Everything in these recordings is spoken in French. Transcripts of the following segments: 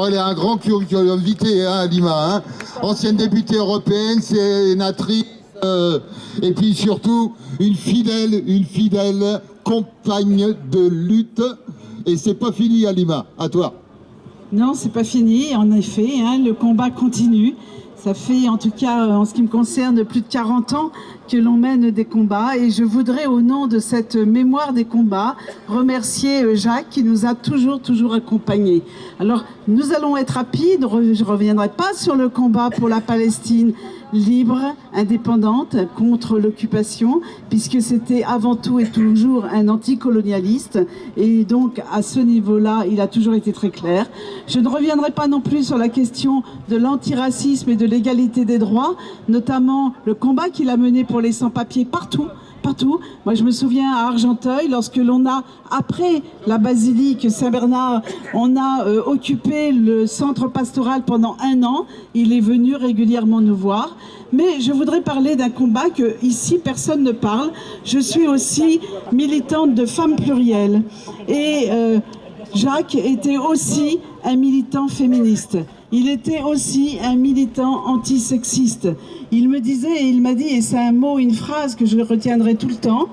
Elle est un grand curriculum vitae, hein, Halima, hein. Ancienne députée européenne, sénatrice, et puis surtout une fidèle compagne de lutte. Et c'est pas fini, Halima, à toi. Non, c'est pas fini, en effet, hein, le combat continue. Ça fait, en tout cas, en ce qui me concerne, plus de 40 ans que l'on mène des combats. Et je voudrais, au nom de cette mémoire des combats, remercier Jacques qui nous a toujours accompagnés. Alors, nous allons être rapides. Je ne reviendrai pas sur le combat pour la Palestine libre, indépendante, contre l'occupation, puisque c'était avant tout et toujours un anticolonialiste. Et donc, à ce niveau-là, il a toujours été très clair. Je ne reviendrai pas non plus sur la question de l'antiracisme et de l'égalité des droits, notamment le combat qu'il a mené pour les sans-papiers partout. Moi, je me souviens à Argenteuil, lorsque l'on a, après la basilique Saint-Bernard, on a occupé le centre pastoral pendant 1 an. Il est venu régulièrement nous voir. Mais je voudrais parler d'un combat que ici personne ne parle. Je suis aussi militante de Femmes Plurielles. Et Jacques était aussi un militant féministe. Il était aussi un militant antisexiste. Il me disait, et il m'a dit, et c'est un mot, une phrase que je retiendrai tout le temps,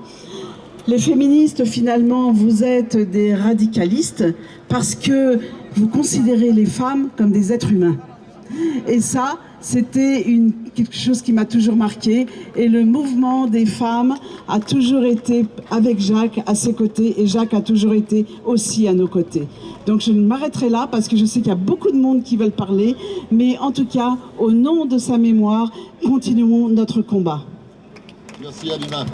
les féministes, finalement, vous êtes des radicalistes parce que vous considérez les femmes comme des êtres humains. Et ça, c'était quelque chose qui m'a toujours marqué. Et le mouvement des femmes a toujours été avec Jacques à ses côtés. Et Jacques a toujours été aussi à nos côtés. Donc je m'arrêterai là parce que je sais qu'il y a beaucoup de monde qui veulent parler. Mais en tout cas, au nom de sa mémoire, continuons notre combat. Merci Halima.